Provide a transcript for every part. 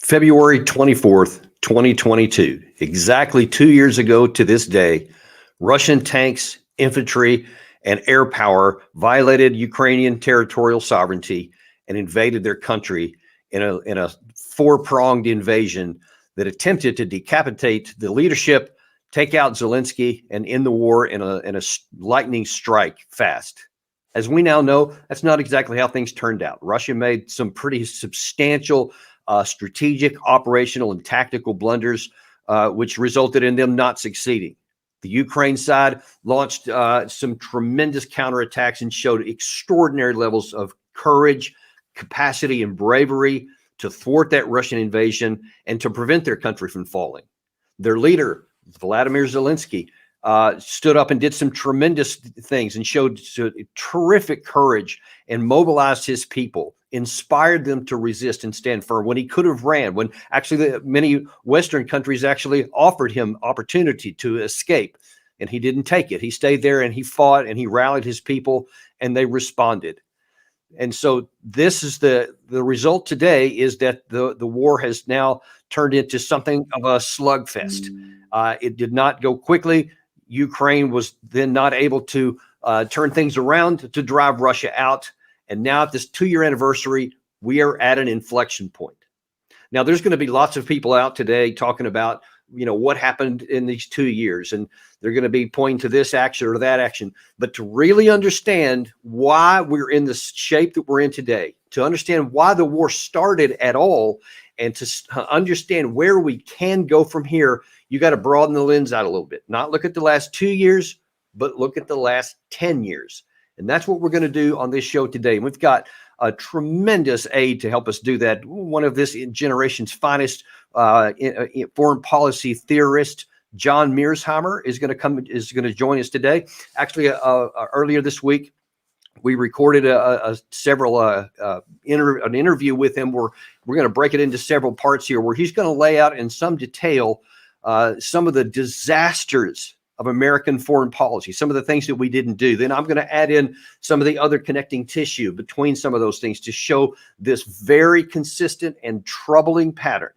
February 24th, 2022, exactly 2 years ago to this day, Russian tanks, infantry, and air power violated Ukrainian territorial sovereignty and invaded their country in a four-pronged invasion that attempted to decapitate the leadership, take out Zelensky, and end the war in a lightning strike fast. As we now know, that's not exactly how things turned out. Russia made some pretty substantial strategic, operational, and tactical blunders, which resulted in them not succeeding. The Ukraine side launched some tremendous counterattacks and showed extraordinary levels of courage, capacity, and bravery to thwart that Russian invasion and to prevent their country from falling. Their leader, Vladimir Zelensky, stood up and did some tremendous things and showed terrific courage and mobilized his people, inspired them to resist and stand firm when he could have ran, when actually many Western countries actually offered him opportunity to escape, and he didn't take it. He stayed there and he fought and he rallied his people and they responded. And so this is the result today, is that the war has now turned into something of a slugfest. It did not go quickly. Ukraine was then not able to turn things around to drive Russia out. And now at this 2-year anniversary, we are at an inflection point. Now, there's going to be lots of people out today talking about, what happened in these 2 years, and they're going to be pointing to this action or that action. But to really understand why we're in the shape that we're in today, to understand why the war started at all, and to understand where we can go from here, you got to broaden the lens out a little bit. Not look at the last 2 years, but look at the last 10 years. And that's what we're going to do on this show today. We've got a tremendous aid to help us do that. One of this generation's finest foreign policy theorist, John Mearsheimer, is going to join us today. Actually, earlier this week, we recorded an interview with him where we're going to break it into several parts here, where he's going to lay out in some detail some of the disasters of American foreign policy, some of the things that we didn't do. Then I'm going to add in some of the other connecting tissue between some of those things to show this very consistent and troubling pattern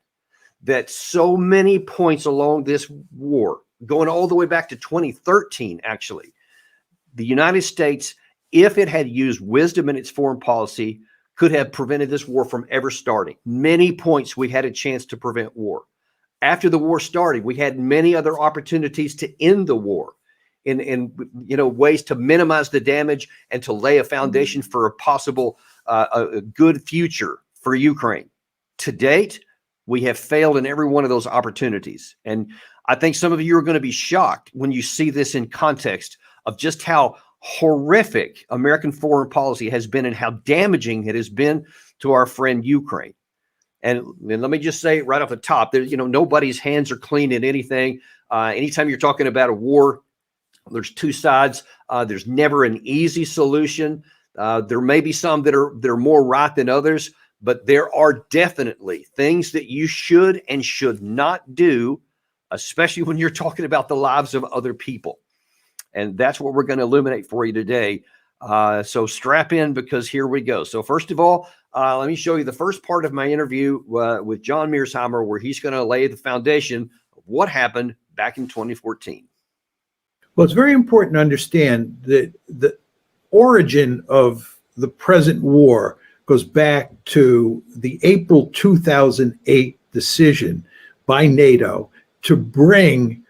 that so many points along this war, going all the way back to 2013, actually, the United States, if it had used wisdom in its foreign policy, could have prevented this war from ever starting. Many points we had a chance to prevent war. After the war started, we had many other opportunities to end the war in ways to minimize the damage and to lay a foundation for a possible a good future for Ukraine. To date, we have failed in every one of those opportunities. And I think some of you are going to be shocked when you see this in context of just how horrific American foreign policy has been and how damaging it has been to our friend Ukraine. And let me just say right off the top, there's, nobody's hands are clean in anything. Anytime you're talking about a war, there's two sides. There's never an easy solution. There may be some that are more right than others, but there are definitely things that you should and should not do, especially when you're talking about the lives of other people. And that's what we're going to illuminate for you today. So strap in, because here we go. So first of all, let me show you the first part of my interview with John Mearsheimer, where he's going to lay the foundation of what happened back in 2014. Well, it's very important to understand that the origin of the present war goes back to the April 2008 decision by NATO to bring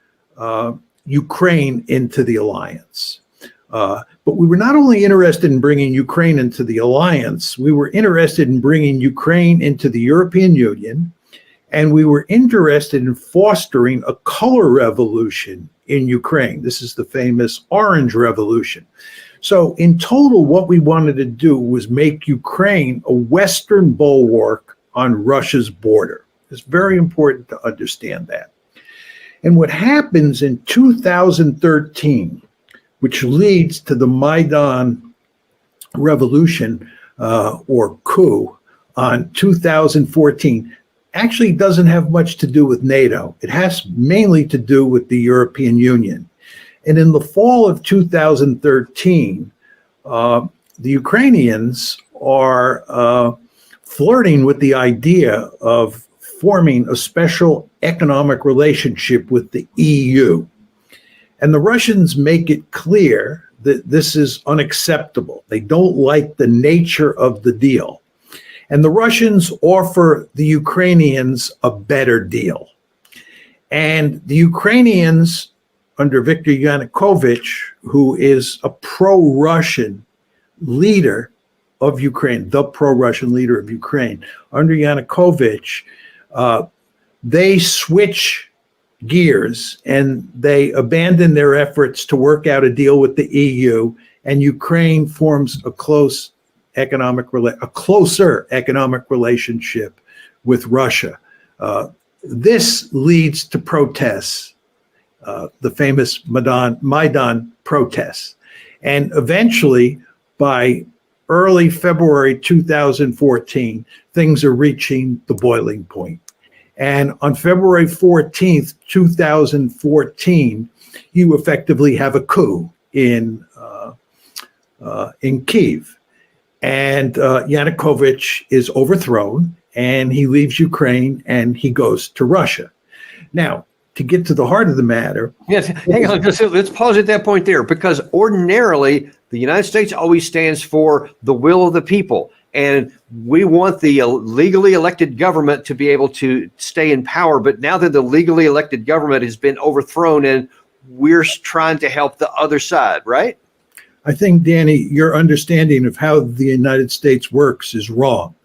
Ukraine into the alliance. But we were not only interested in bringing Ukraine into the alliance, we were interested in bringing Ukraine into the European Union, and we were interested in fostering a color revolution in Ukraine. This is the famous Orange Revolution. So in total, what we wanted to do was make Ukraine a Western bulwark on Russia's border. It's very important to understand that. And what happens in 2013, which leads to the Maidan revolution or coup on 2014, actually doesn't have much to do with NATO. It has mainly to do with the European Union. And in the fall of 2013, the Ukrainians are flirting with the idea of forming a special economic relationship with the EU. And the Russians make it clear that this is unacceptable. They don't like the nature of the deal. And the Russians offer the Ukrainians a better deal. And the Ukrainians, under Viktor Yanukovych, who is a pro-Russian leader of Ukraine, the pro-Russian leader of Ukraine, under Yanukovych, they switch gears and they abandon their efforts to work out a deal with the EU, and Ukraine forms a closer economic relationship with Russia. This leads to protests, the famous Maidan protests. And eventually, by early February 2014, things are reaching the boiling point. And on February 14th, 2014, you effectively have a coup in Kyiv. And Yanukovych is overthrown, and he leaves Ukraine, and he goes to Russia. Now, to get to the heart of the matter. Yes, hang on, let's pause at that point there, because ordinarily the United States always stands for the will of the people. And we want the legally elected government to be able to stay in power. But now that the legally elected government has been overthrown, and we're trying to help the other side, right? I think, Danny, your understanding of how the United States works is wrong.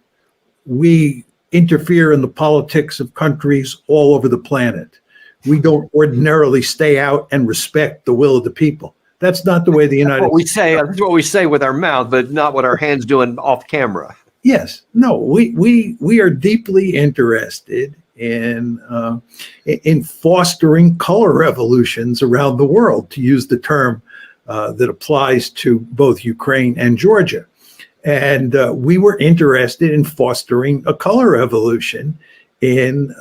We interfere in the politics of countries all over the planet. We don't ordinarily stay out and respect the will of the people. That's not the way the United States. That's what we say with our mouth, but not what our hands doing off camera. Yes, no, we are deeply interested in fostering color revolutions around the world, to use the term that applies to both Ukraine and Georgia. And we were interested in fostering a color revolution in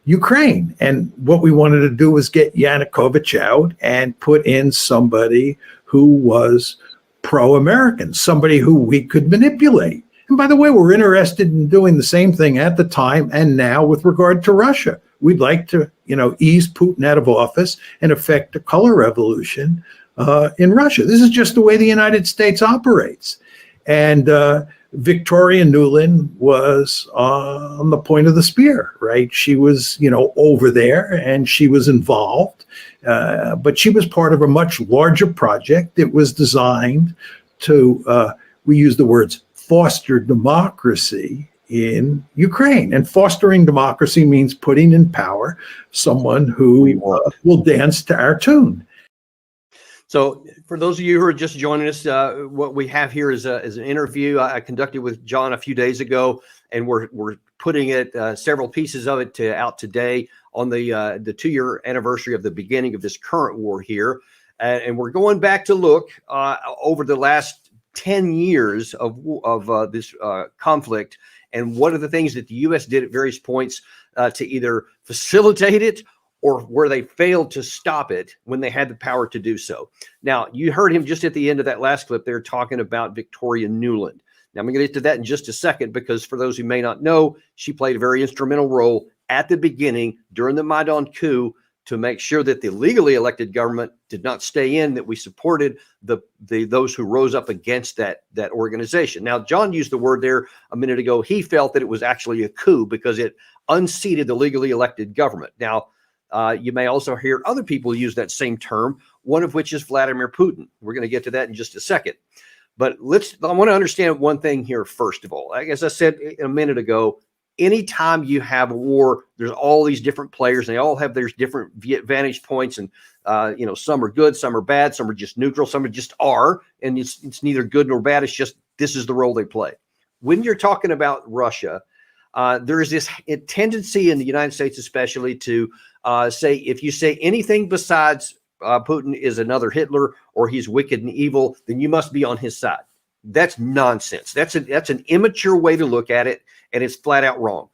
Ukraine. And what we wanted to do was get Yanukovych out and put in somebody who was pro-American, somebody who we could manipulate. And by the way, we're interested in doing the same thing at the time and now with regard to Russia. We'd like to, ease Putin out of office and effect a color revolution in Russia. This is just the way the United States operates. And Victoria Nuland was on the point of the spear, right? She was, over there, and she was involved, but she was part of a much larger project that was designed to, we use the words, foster democracy in Ukraine. And fostering democracy means putting in power someone who will dance to our tune. So for those of you who are just joining us, what we have here is an interview I conducted with John a few days ago, and we're putting it, several pieces of it out today on the 2-year anniversary of the beginning of this current war here. And we're going back to look over the last 10 years of this conflict, and what are the things that the U.S. did at various points to either facilitate it or where they failed to stop it when they had the power to do so. Now, you heard him just at the end of that last clip there talking about Victoria Nuland. Now, I'm going to get to that in just a second, because for those who may not know, she played a very instrumental role at the beginning during the Maidan coup to make sure that the legally elected government did not stay in, that we supported those who rose up against that organization. Now, John used the word there a minute ago. He felt that it was actually a coup because it unseated the legally elected government. Now, you may also hear other people use that same term, one of which is Vladimir Putin. We're going to get to that in just a second. But I want to understand one thing here, first of all. As I said a minute ago, anytime you have a war, there's all these different players, and they all have their different vantage points. And, some are good, some are bad, some are just neutral, some are just are. And it's neither good nor bad. It's just, this is the role they play. When you're talking about Russia, there is this tendency in the United States, especially, to say, if you say anything besides Putin is another Hitler or he's wicked and evil, then you must be on his side. That's nonsense. That's an immature way to look at it, and it's flat out wrong.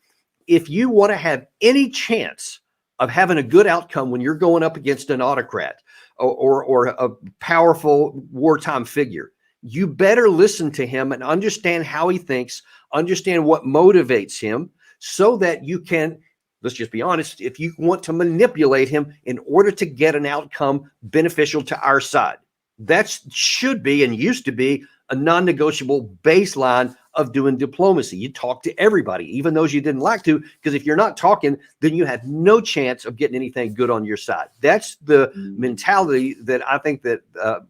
If you want to have any chance of having a good outcome when you're going up against an autocrat or a powerful wartime figure, you better listen to him and understand how he thinks, understand what motivates him, so that you can, let's just be honest, if you want to manipulate him in order to get an outcome beneficial to our side. That should be and used to be a non-negotiable baseline of doing diplomacy. You talk to everybody, even those you didn't like to, because if you're not talking, then you have no chance of getting anything good on your side. That's the mentality that I think that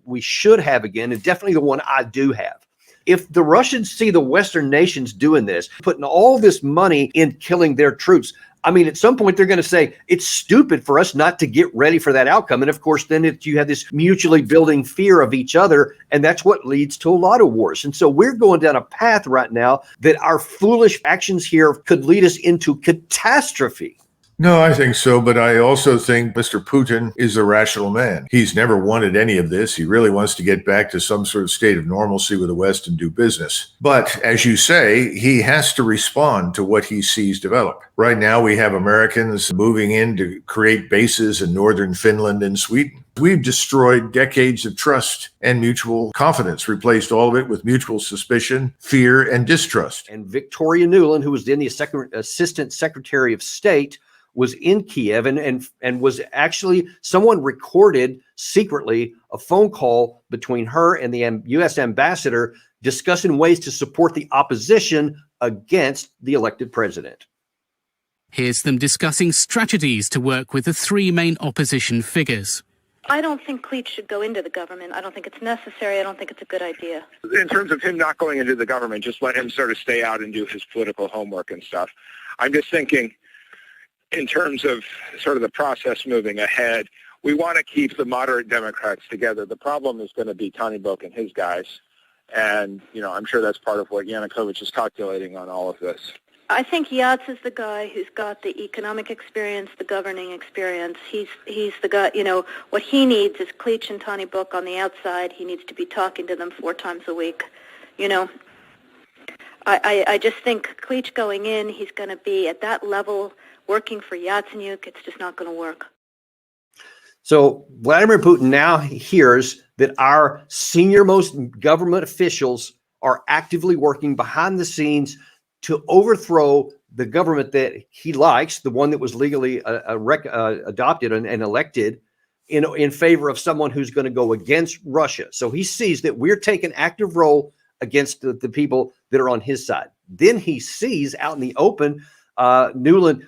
we should have again, and definitely the one I do have. If the Russians see the Western nations doing this, putting all this money in killing their troops, I mean, at some point they're going to say it's stupid for us not to get ready for that outcome. And of course, then you have this mutually building fear of each other. And that's what leads to a lot of wars. And so we're going down a path right now that our foolish actions here could lead us into catastrophe. No, I think so. But I also think Mr. Putin is a rational man. He's never wanted any of this. He really wants to get back to some sort of state of normalcy with the West and do business. But as you say, he has to respond to what he sees develop. Right now, we have Americans moving in to create bases in northern Finland and Sweden. We've destroyed decades of trust and mutual confidence, replaced all of it with mutual suspicion, fear, and distrust. And Victoria Nuland, who was then the Assistant Secretary of State, was in Kiev and was actually, someone recorded secretly a phone call between her and the U.S. ambassador discussing ways to support the opposition against the elected president. Here's them discussing strategies to work with the three main opposition figures. I don't think Cleach should go into the government. I don't think it's necessary. I don't think it's a good idea. In terms of him not going into the government, just let him sort of stay out and do his political homework and stuff. I'm just thinking, in terms of sort of the process moving ahead, we want to keep the moderate Democrats together. The problem is going to be Tony Book and his guys. And, I'm sure that's part of what Yanukovych is calculating on all of this. I think Yats is the guy who's got the economic experience, the governing experience. He's the guy, what he needs is Cleach and Tony Book on the outside. He needs to be talking to them 4 times a week, I just think Cleach going in, he's going to be at that level working for Yatsenyuk. It's just not going to work. So Vladimir Putin now hears that our senior-most government officials are actively working behind the scenes to overthrow the government that he likes, the one that was legally adopted and elected, in favor of someone who's going to go against Russia. So he sees that we're taking active role against the people that are on his side. Then he sees out in the open Nuland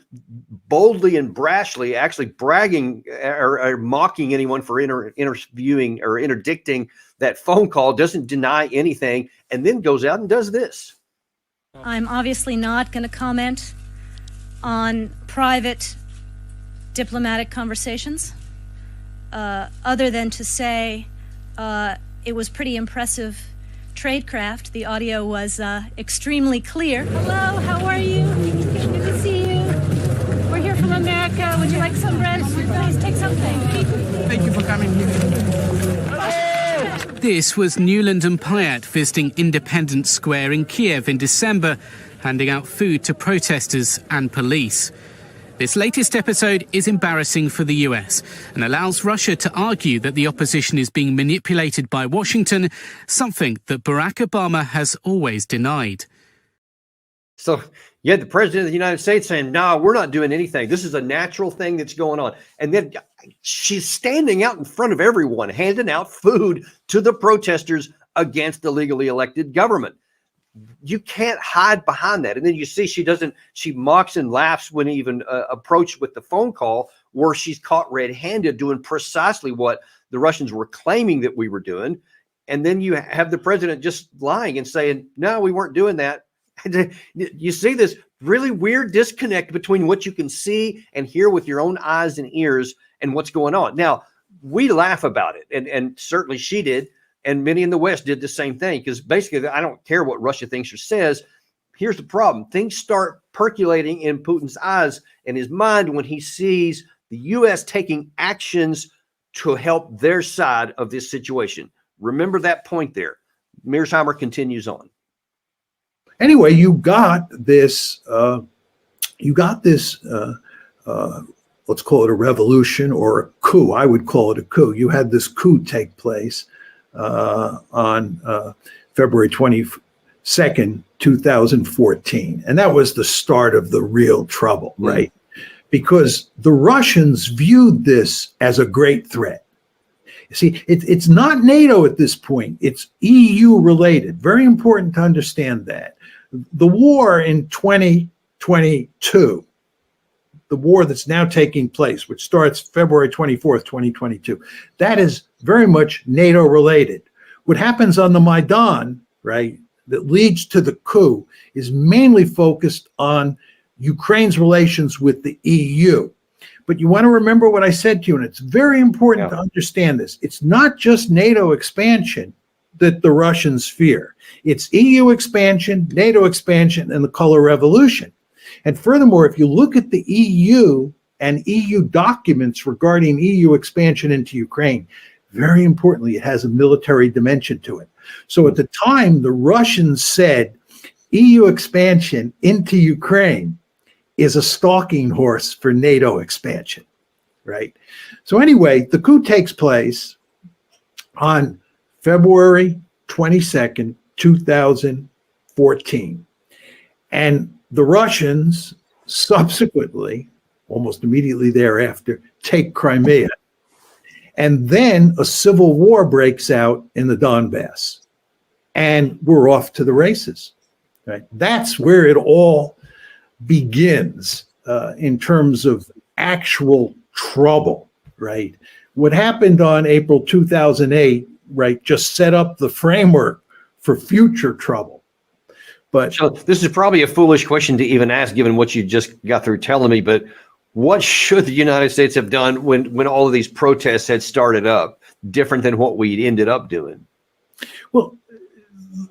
boldly and brashly actually bragging or mocking anyone for interviewing or interdicting that phone call, doesn't deny anything, and then goes out and does this. I'm obviously not going to comment on private diplomatic conversations, other than to say it was pretty impressive tradecraft. The audio was extremely clear. Hello, how are you? Good to see you. We're here from America. Would you like some bread? Please take something. Thank you for coming here. This was Nuland and Pyatt visiting Independence Square in Kiev in December, handing out food to protesters and police. This latest episode is embarrassing for the US and allows Russia to argue that the opposition is being manipulated by Washington, something that Barack Obama has always denied. So you had the president of the United States saying, no, we're not doing anything. This is a natural thing that's going on. And then she's standing out in front of everyone, handing out food to the protesters against the legally elected government. You can't hide behind that. And then you see she mocks and laughs when even approached with the phone call, where she's caught red-handed doing precisely what the Russians were claiming that we were doing. And then you have the president just lying and saying, no, we weren't doing that. You see this really weird disconnect between what you can see and hear with your own eyes and ears and what's going on. Now, we laugh about it, and certainly she did. And many in the West did the same thing, because basically, I don't care what Russia thinks or says. Here's the problem. Things start percolating in Putin's eyes and his mind when he sees the U.S. taking actions to help their side of this situation. Remember that point there. Mearsheimer continues on. Anyway, you got this, let's call it a revolution or a coup. I would call it a coup. You had this coup take place on February 22nd, 2nd, 2014. And that was the start of the real trouble, right? Because the Russians viewed this as a great threat. See, it's not NATO at this point. It's EU related. Very important to understand that. The war in 2022, the war that's now taking place, which starts February 24th, 2022, that is very much NATO related. What happens on the Maidan, right, that leads to the coup is mainly focused on Ukraine's relations with the EU. But you want to remember what I said to you, and it's very important to understand this. It's not just NATO expansion that the Russians fear. It's EU expansion, NATO expansion, and the color revolution. And furthermore, if you look at the EU and EU documents regarding EU expansion into Ukraine, very importantly, it has a military dimension to it. So at the time, the Russians said EU expansion into Ukraine is a stalking horse for NATO expansion, right? So anyway, the coup takes place on February 22nd, 2014. And the Russians subsequently, almost immediately thereafter, take Crimea. And then a civil war breaks out in the Donbass. And we're off to the races, right? That's where it all begins in terms of actual trouble, right? What happened on April 2008, right, just set up the framework for future trouble. But So this is probably a foolish question to even ask, given what you just got through telling me, but what should the United States have done when all of these protests had started up, different than what we ended up doing? well,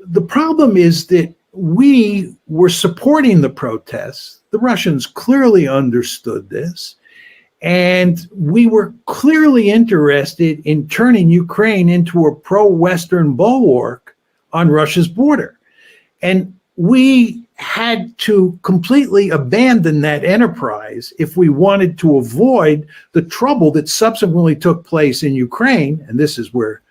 the problem is that we were supporting the protests. The Russians clearly understood this. And we were clearly interested in turning Ukraine into a pro-Western bulwark on Russia's border. And we had to completely abandon that enterprise if we wanted to avoid the trouble that subsequently took place in Ukraine. And this is where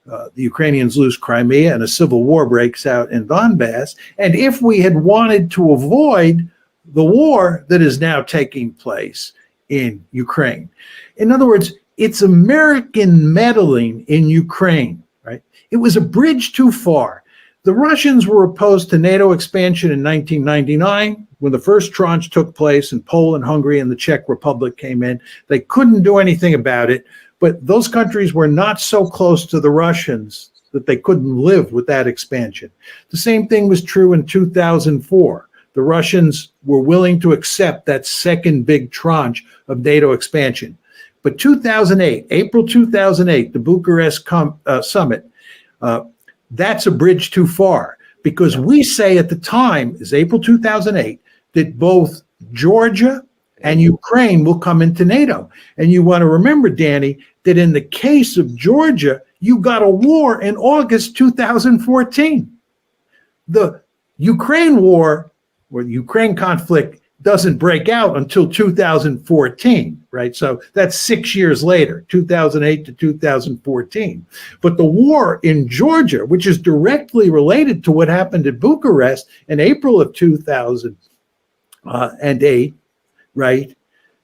the Ukrainians lose Crimea and a civil war breaks out in Donbass. And if we had wanted to avoid the war that is now taking place in Ukraine. In other words, it's American meddling in Ukraine, right? It was a bridge too far. The Russians were opposed to NATO expansion in 1999 when the first tranche took place and Poland, Hungary, and the Czech Republic came in. They couldn't do anything about it, but those countries were not so close to the Russians that they couldn't live with that expansion. The same thing was true in 2004. The Russians were willing to accept that second big tranche of NATO expansion. But 2008, April 2008, the Bucharest summit, that's a bridge too far, because we say at the time, is April 2008, that both Georgia and Ukraine will come into NATO. And you want to remember, Danny, that in the case of Georgia, you got a war in August 2014. The Ukraine war, or the Ukraine conflict, doesn't break out until 2014, right? So that's 6 years later, 2008 to 2014. But the war in Georgia, which is directly related to what happened at Bucharest in April of 2008, right,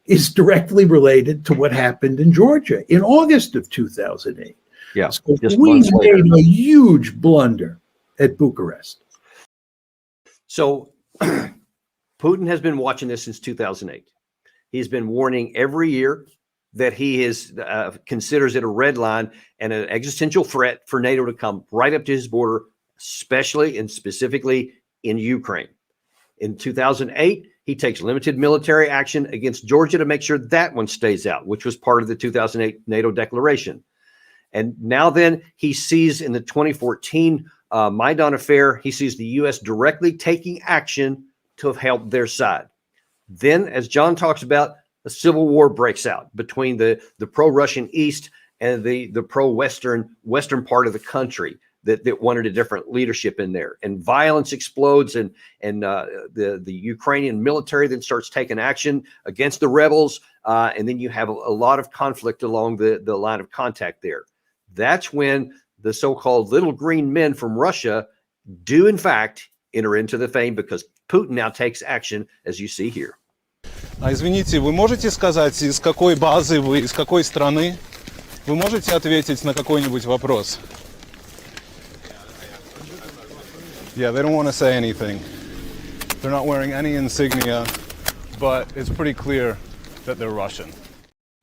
is directly related to what happened in Georgia in August of 2008. Yeah, So just we months later. made a huge blunder at Bucharest. So Putin has been watching this since 2008. He's been warning every year that he is considers it a red line and an existential threat for NATO to come right up to his border, especially and specifically in Ukraine. In 2008, he takes limited military action against Georgia to make sure that one stays out, which was part of the 2008 NATO declaration. And now then he sees in the 2014 Maidan affair, he sees the U.S. directly taking action to have helped their side. Then, as John talks about, a civil war breaks out between the pro-Russian East and the pro-Western part of the country that wanted a different leadership in there. And violence explodes, and the Ukrainian military then starts taking action against the rebels. And then you have a lot of conflict along the line of contact there. That's when the so-called little green men from Russia do in fact enter into the fame because Putin now takes action, as you see here. Извините, вы можете сказать, из какой базы вы, из какой страны? Вы можете ответить на какой-нибудь вопрос? Yeah, they don't want to say anything. They're not wearing any insignia, but it's pretty clear that they're Russian.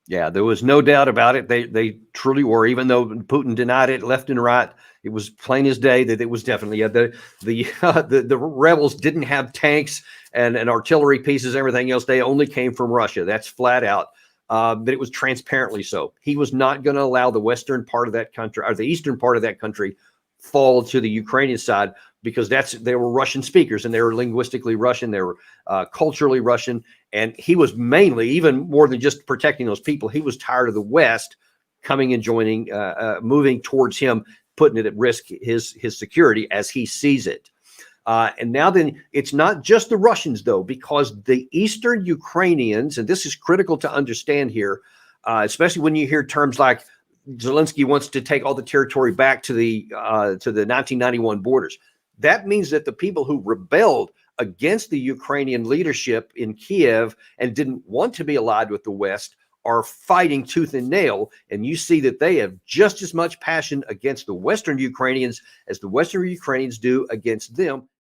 Yeah, there was no doubt about it. They truly were, even though Putin denied it left and right. It was plain as day that it was definitely the rebels didn't have tanks and artillery pieces, everything else. They only came from Russia. That's flat out. But it was transparently so. He was not going to allow the western part of that country or the eastern part of that country fall to the Ukrainian side because they were Russian speakers and they were linguistically Russian. They were culturally Russian. And he was mainly, even more than just protecting those people, he was tired of the West coming and joining, moving towards him, putting it at risk, his security as he sees it. And now then, it's not just the Russians, though, because the Eastern Ukrainians, and this is critical to understand here, especially when you hear terms like Zelensky wants to take all the territory back to the 1991 borders. That means that the people who rebelled against the Ukrainian leadership in Kiev and didn't want to be allied with the West are fighting tooth and nail. And you see that they have just as much passion against the Western Ukrainians as the Western Ukrainians do against them.